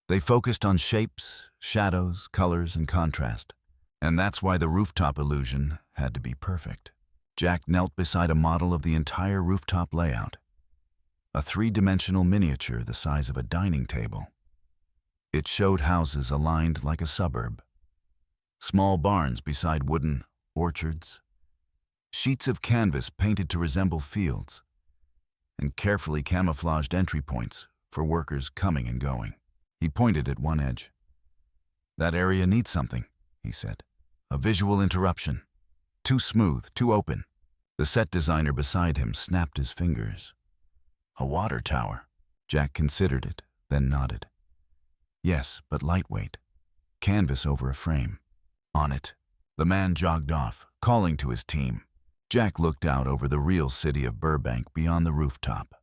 They focused on shapes, shadows, colors, and contrast. And that's why the rooftop illusion had to be perfect. Jack knelt beside a model of the entire rooftop layout. A three-dimensional miniature the size of a dining table. It showed houses aligned like a suburb. Small barns beside wooden orchards. Sheets of canvas painted to resemble fields. And carefully camouflaged entry points for workers coming and going. He pointed at one edge. "That area needs something," he said. "A visual interruption. Too smooth, too open." The set designer beside him snapped his fingers. "A water tower." Jack considered it, then nodded. "Yes, but lightweight. Canvas over a frame." "On it." The man jogged off, calling to his team. Jack looked out over the real city of Burbank beyond the rooftop.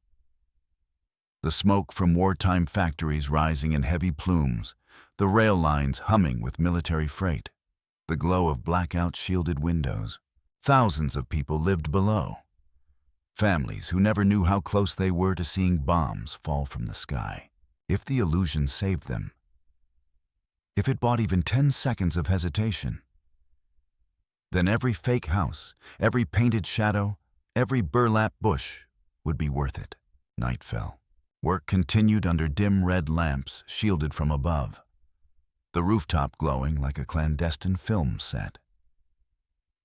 The smoke from wartime factories rising in heavy plumes, the rail lines humming with military freight, the glow of blackout-shielded windows. Thousands of people lived below. Families who never knew how close they were to seeing bombs fall from the sky. If the illusion saved them, if it bought even 10 seconds of hesitation, then every fake house, every painted shadow, every burlap bush would be worth it. Night fell. Work continued under dim red lamps shielded from above, the rooftop glowing like a clandestine film set.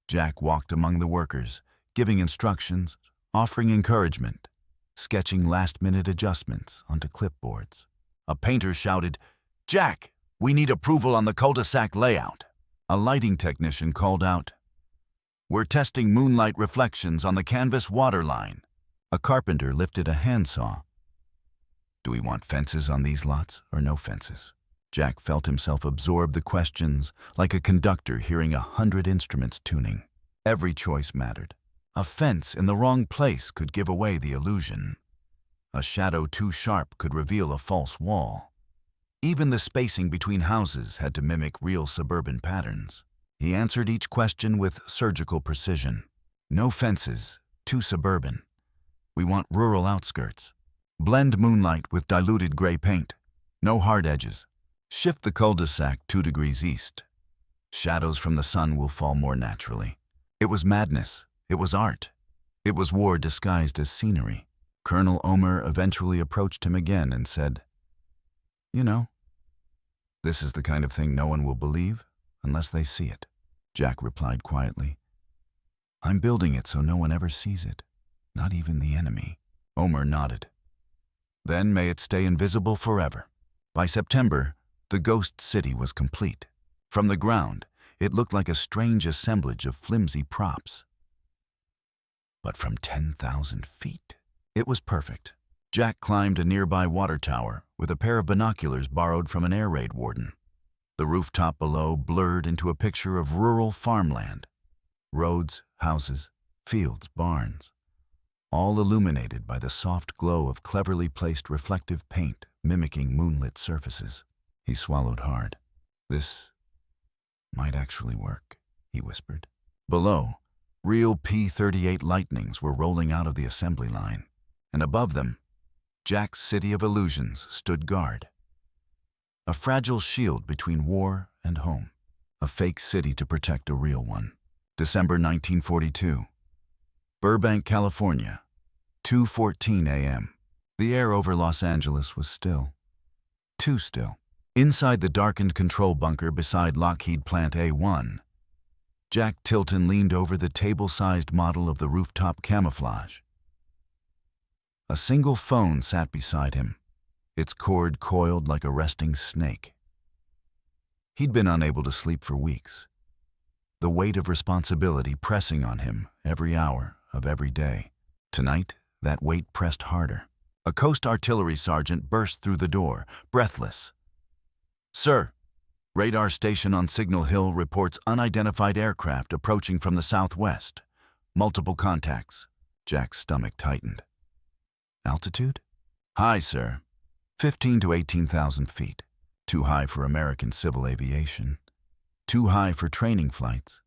Jack walked among the workers, giving instructions, offering encouragement, sketching last-minute adjustments onto clipboards. A painter shouted, "Jack, we need approval on the cul-de-sac layout." A lighting technician called out, "We're testing moonlight reflections on the canvas waterline." A carpenter lifted a handsaw. "Do we want fences on these lots or no fences?" Jack felt himself absorb the questions like a conductor hearing 100 instruments tuning. Every choice mattered. A fence in the wrong place could give away the illusion. A shadow too sharp could reveal a false wall. Even the spacing between houses had to mimic real suburban patterns. He answered each question with surgical precision. "No fences, too suburban. We want rural outskirts. Blend moonlight with diluted gray paint. No hard edges. Shift the cul-de-sac 2 degrees east. Shadows from the sun will fall more naturally." It was madness. It was art. It was war disguised as scenery. Colonel Omer eventually approached him again and said, "You know, this is the kind of thing no one will believe unless they see it." Jack replied quietly, "I'm building it so no one ever sees it, not even the enemy." Omer nodded. "Then may it stay invisible forever." By September, the ghost city was complete. From the ground, it looked like a strange assemblage of flimsy props. But from 10,000 feet, it was perfect. Jack climbed a nearby water tower with a pair of binoculars borrowed from an air raid warden. The rooftop below blurred into a picture of rural farmland. Roads, houses, fields, barns, all illuminated by the soft glow of cleverly placed reflective paint mimicking moonlit surfaces. He swallowed hard. "This might actually work," he whispered. Below, real P-38 Lightnings were rolling out of the assembly line, and above them, Jack's city of illusions stood guard. A fragile shield between war and home. A fake city to protect a real one. December 1942. Burbank, California, 2:14 a.m. The air over Los Angeles was still. Too still. Inside the darkened control bunker beside Lockheed Plant A1, Jack Tilton leaned over the table-sized model of the rooftop camouflage. A single phone sat beside him, its cord coiled like a resting snake. He'd been unable to sleep for weeks, the weight of responsibility pressing on him every hour of every day. Tonight, that weight pressed harder. A Coast Artillery sergeant burst through the door, breathless. "Sir, radar station on Signal Hill reports unidentified aircraft approaching from the southwest. Multiple contacts." Jack's stomach tightened. "Altitude?" "High, sir. 15 to 18,000 feet. Too high for American civil aviation. Too high for training flights.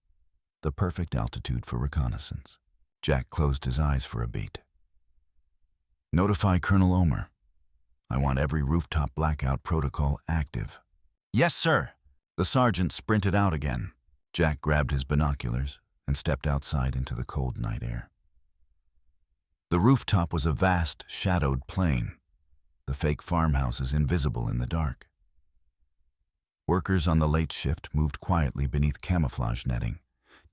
The perfect altitude for reconnaissance." Jack closed his eyes for a beat. "Notify Colonel Omer. I want every rooftop blackout protocol active." "Yes, sir." The sergeant sprinted out again. Jack grabbed his binoculars and stepped outside into the cold night air. The rooftop was a vast, shadowed plain, the fake farmhouses invisible in the dark. Workers on the late shift moved quietly beneath camouflage netting,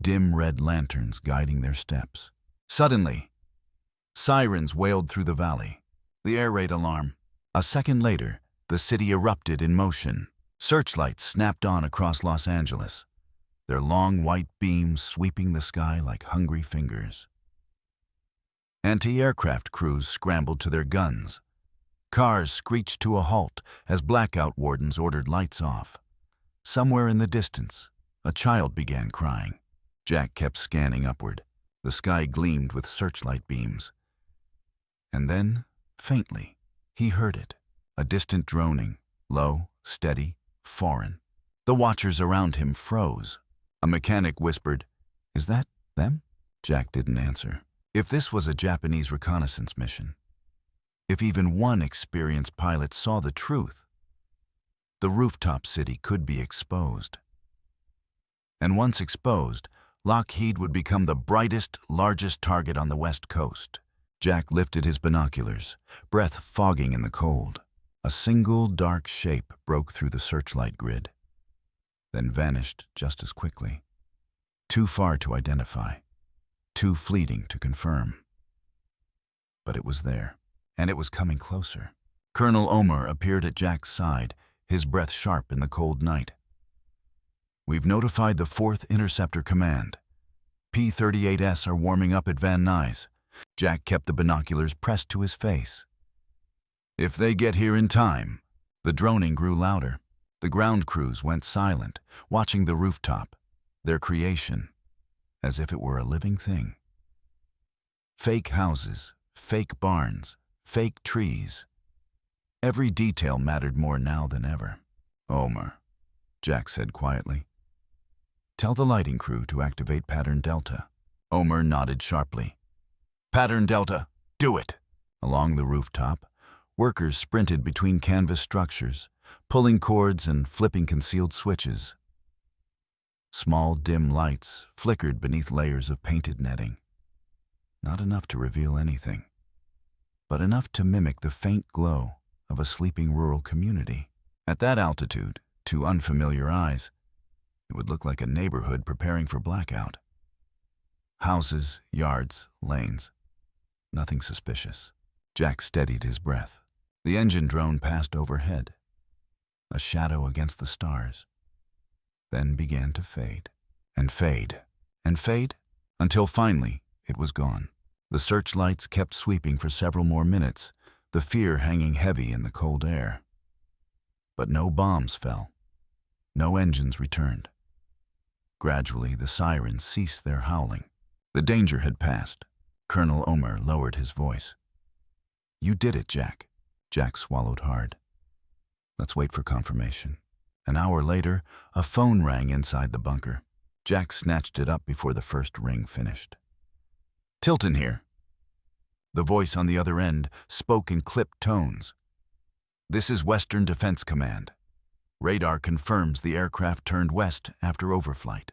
dim red lanterns guiding their steps. Suddenly, sirens wailed through the valley. The air raid alarm. A second later, the city erupted in motion. Searchlights snapped on across Los Angeles, their long white beams sweeping the sky like hungry fingers. Anti-aircraft crews scrambled to their guns. Cars screeched to a halt as blackout wardens ordered lights off. Somewhere in the distance, a child began crying. Jack kept scanning upward. The sky gleamed with searchlight beams. And then, faintly, he heard it, a distant droning, low, steady, foreign. The watchers around him froze. A mechanic whispered, "Is that them?" Jack didn't answer. If this was a Japanese reconnaissance mission, if even one experienced pilot saw the truth, the rooftop city could be exposed. And once exposed, Lockheed would become the brightest, largest target on the West Coast. Jack lifted his binoculars, breath fogging in the cold. A single dark shape broke through the searchlight grid, then vanished just as quickly. Too far to identify, too fleeting to confirm. But it was there, and it was coming closer. Colonel Omer appeared at Jack's side, his breath sharp in the cold night. "We've notified the 4th Interceptor Command. P-38S are warming up at Van Nuys." Jack kept the binoculars pressed to his face. "If they get here in time." The droning grew louder. The ground crews went silent, watching the rooftop, their creation, as if it were a living thing. Fake houses, fake barns, fake trees. Every detail mattered more now than ever. "Omer," Jack said quietly, "tell the lighting crew to activate Pattern Delta." Omer nodded sharply. "Pattern Delta, do it!" Along the rooftop, workers sprinted between canvas structures, pulling cords and flipping concealed switches. Small, dim lights flickered beneath layers of painted netting. Not enough to reveal anything, but enough to mimic the faint glow of a sleeping rural community. At that altitude, to unfamiliar eyes, it would look like a neighborhood preparing for blackout. Houses, yards, lanes. Nothing suspicious. Jack steadied his breath. The engine drone passed overhead, a shadow against the stars, then began to fade, and fade, and fade, until finally it was gone. The searchlights kept sweeping for several more minutes, the fear hanging heavy in the cold air. But no bombs fell. No engines returned. Gradually, the sirens ceased their howling. The danger had passed. Colonel Omer lowered his voice. "You did it, Jack." Jack swallowed hard. "Let's wait for confirmation." An hour later, a phone rang inside the bunker. Jack snatched it up before the first ring finished. "Tilton here." The voice on the other end spoke in clipped tones. "This is Western Defense Command. Radar confirms the aircraft turned west after overflight.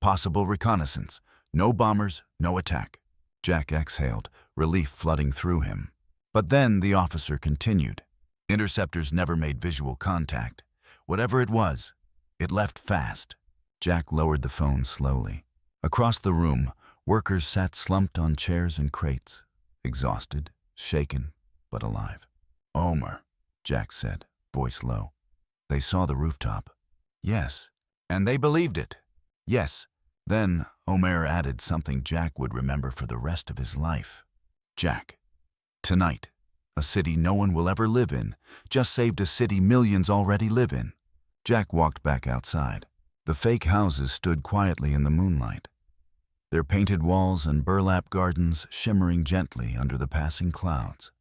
Possible reconnaissance. No bombers, no attack." Jack exhaled, relief flooding through him. But then the officer continued. "Interceptors never made visual contact. Whatever it was, it left fast." Jack lowered the phone slowly. Across the room, workers sat slumped on chairs and crates, exhausted, shaken, but alive. "Omer," Jack said, voice low. "They saw the rooftop." "Yes." "And they believed it." "Yes." Then Omer added something Jack would remember for the rest of his life. "Jack, tonight, a city no one will ever live in, just saved a city millions already live in." Jack walked back outside. The fake houses stood quietly in the moonlight, their painted walls and burlap gardens shimmering gently under the passing clouds.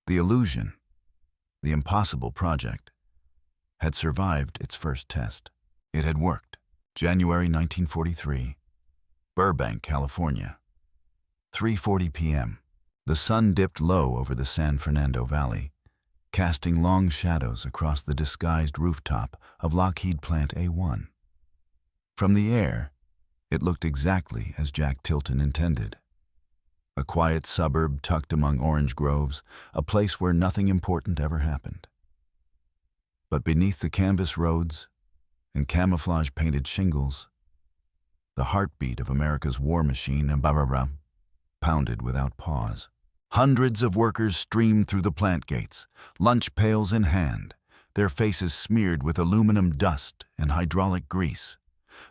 The illusion, the impossible project, had survived its first test. It had worked. January 1943, Burbank, California. 3:40 p.m. The sun dipped low over the San Fernando Valley, casting long shadows across the disguised rooftop of Lockheed Plant A1. From the air, it looked exactly as Jack Tilton intended. A quiet suburb tucked among orange groves, a place where nothing important ever happened. But beneath the canvas roads and camouflage-painted shingles, the heartbeat of America's war machine pounded without pause. Hundreds of workers streamed through the plant gates, lunch pails in hand, their faces smeared with aluminum dust and hydraulic grease.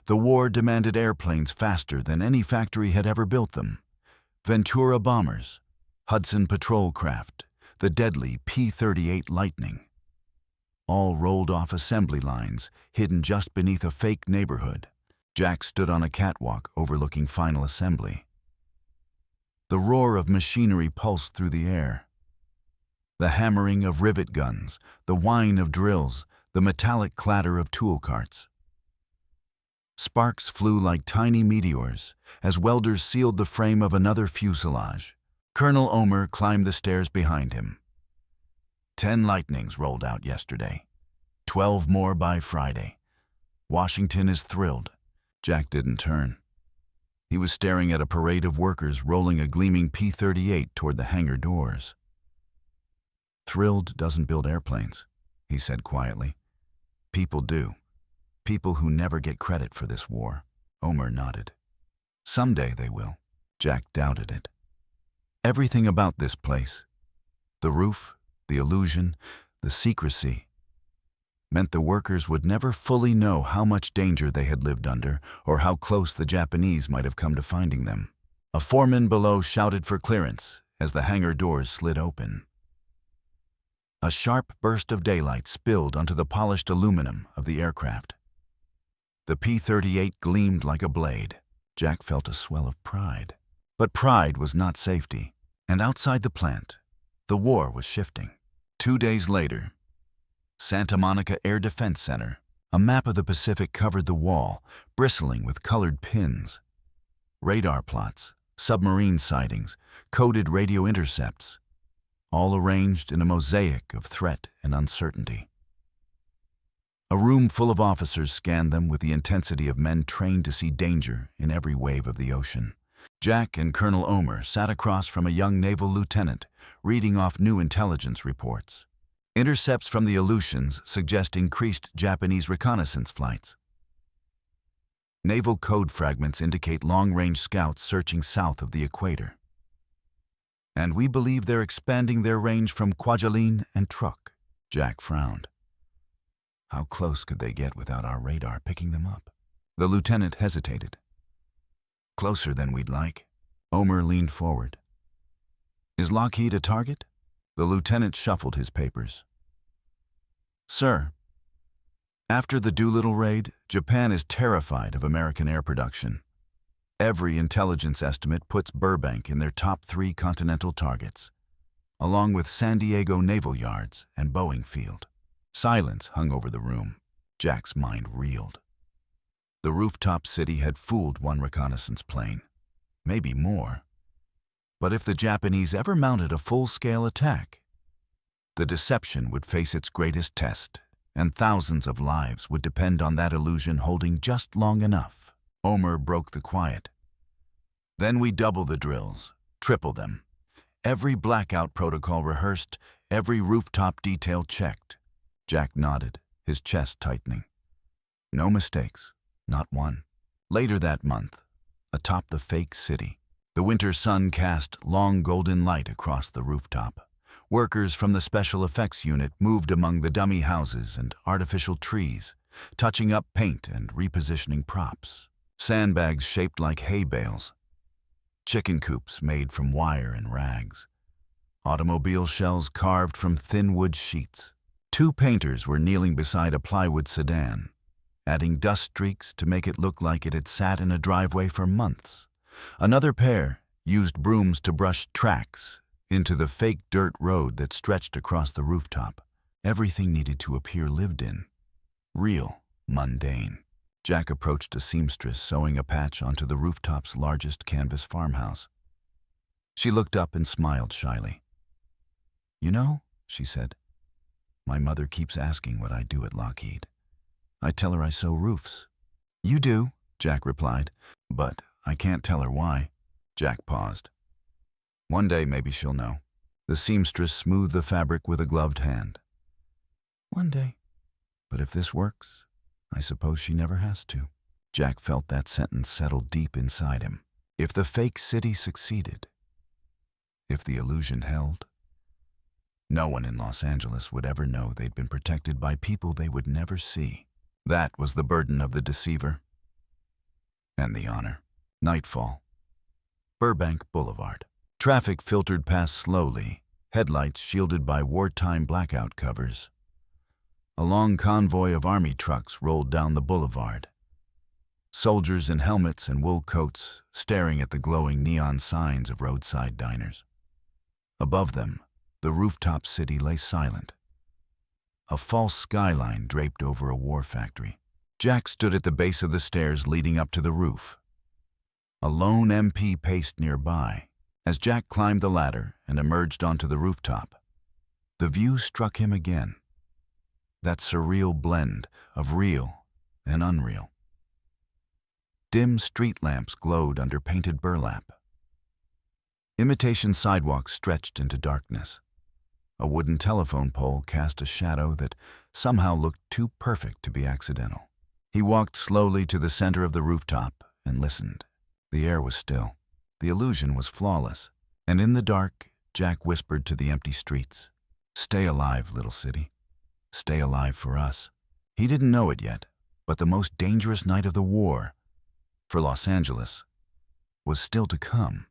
The war demanded airplanes faster than any factory had ever built them. Ventura bombers, Hudson patrol craft, the deadly P-38 Lightning. All rolled off assembly lines, hidden just beneath a fake neighborhood. Jack stood on a catwalk overlooking final assembly. The roar of machinery pulsed through the air. The hammering of rivet guns, the whine of drills, the metallic clatter of tool carts. Sparks flew like tiny meteors as welders sealed the frame of another fuselage. Colonel Omer climbed the stairs behind him. 10 Lightnings rolled out yesterday. 12 more by Friday. Washington is thrilled. Jack didn't turn. He was staring at a parade of workers rolling a gleaming P-38 toward the hangar doors. Thrilled doesn't build airplanes, he said quietly. People do. People who never get credit for this war. Omer nodded. Someday they will. Jack doubted it. Everything about this place, the roof, the illusion, the secrecy, meant the workers would never fully know how much danger they had lived under or how close the Japanese might have come to finding them. A foreman below shouted for clearance as the hangar doors slid open. A sharp burst of daylight spilled onto the polished aluminum of the aircraft. The P-38 gleamed like a blade. Jack felt a swell of pride. But pride was not safety, and outside the plant, the war was shifting. 2 days later, Santa Monica Air Defense Center, a map of the Pacific covered the wall, bristling with colored pins. Radar plots, submarine sightings, coded radio intercepts, all arranged in a mosaic of threat and uncertainty. A room full of officers scanned them with the intensity of men trained to see danger in every wave of the ocean. Jack and Colonel Omer sat across from a young naval lieutenant, reading off new intelligence reports. Intercepts from the Aleutians suggest increased Japanese reconnaissance flights. Naval code fragments indicate long-range scouts searching south of the equator. And we believe they're expanding their range from Kwajalein and Truk. Jack frowned. How close could they get without our radar picking them up? The lieutenant hesitated. Closer than we'd like. Omer leaned forward. Is Lockheed a target? The lieutenant shuffled his papers. Sir, after the Doolittle raid, Japan is terrified of American air production. Every intelligence estimate puts Burbank in their top 3 continental targets, along with San Diego Naval Yards and Boeing Field. Silence hung over the room. Jack's mind reeled. The rooftop city had fooled one reconnaissance plane, maybe more. But if the Japanese ever mounted a full-scale attack, the deception would face its greatest test, and thousands of lives would depend on that illusion holding just long enough. Omer broke the quiet. Then we double the drills, triple them. Every blackout protocol rehearsed, every rooftop detail checked. Jack nodded, his chest tightening. No mistakes, not one. Later that month, atop the fake city, the winter sun cast long golden light across the rooftop. Workers from the special effects unit moved among the dummy houses and artificial trees, touching up paint and repositioning props. Sandbags shaped like hay bales, chicken coops made from wire and rags, automobile shells carved from thin wood sheets. 2 painters were kneeling beside a plywood sedan, adding dust streaks to make it look like it had sat in a driveway for months. Another pair used brooms to brush tracks into the fake dirt road that stretched across the rooftop. Everything needed to appear lived in, real, mundane. Jack approached a seamstress sewing a patch onto the rooftop's largest canvas farmhouse. She looked up and smiled shyly. You know, she said, My mother keeps asking what I do at Lockheed. I tell her I sew roofs. You do, Jack replied, but I can't tell her why. Jack paused. One day maybe she'll know. The seamstress smoothed the fabric with a gloved hand. One day. But if this works, I suppose she never has to. Jack felt that sentence settle deep inside him. If the fake city succeeded, if the illusion held, no one in Los Angeles would ever know they'd been protected by people they would never see. That was the burden of the deceiver. And the honor. Nightfall. Burbank Boulevard. Traffic filtered past slowly, headlights shielded by wartime blackout covers. A long convoy of army trucks rolled down the boulevard. Soldiers in helmets and wool coats staring at the glowing neon signs of roadside diners. Above them, the rooftop city lay silent. A false skyline draped over a war factory. Jack stood at the base of the stairs leading up to the roof. A lone MP paced nearby. As Jack climbed the ladder and emerged onto the rooftop, the view struck him again. That surreal blend of real and unreal. Dim street lamps glowed under painted burlap. Imitation sidewalks stretched into darkness. A wooden telephone pole cast a shadow that somehow looked too perfect to be accidental. He walked slowly to the center of the rooftop and listened. The air was still. The illusion was flawless. And in the dark, Jack whispered to the empty streets, "Stay alive, little city. Stay alive for us." He didn't know it yet, but the most dangerous night of the war, for Los Angeles, was still to come.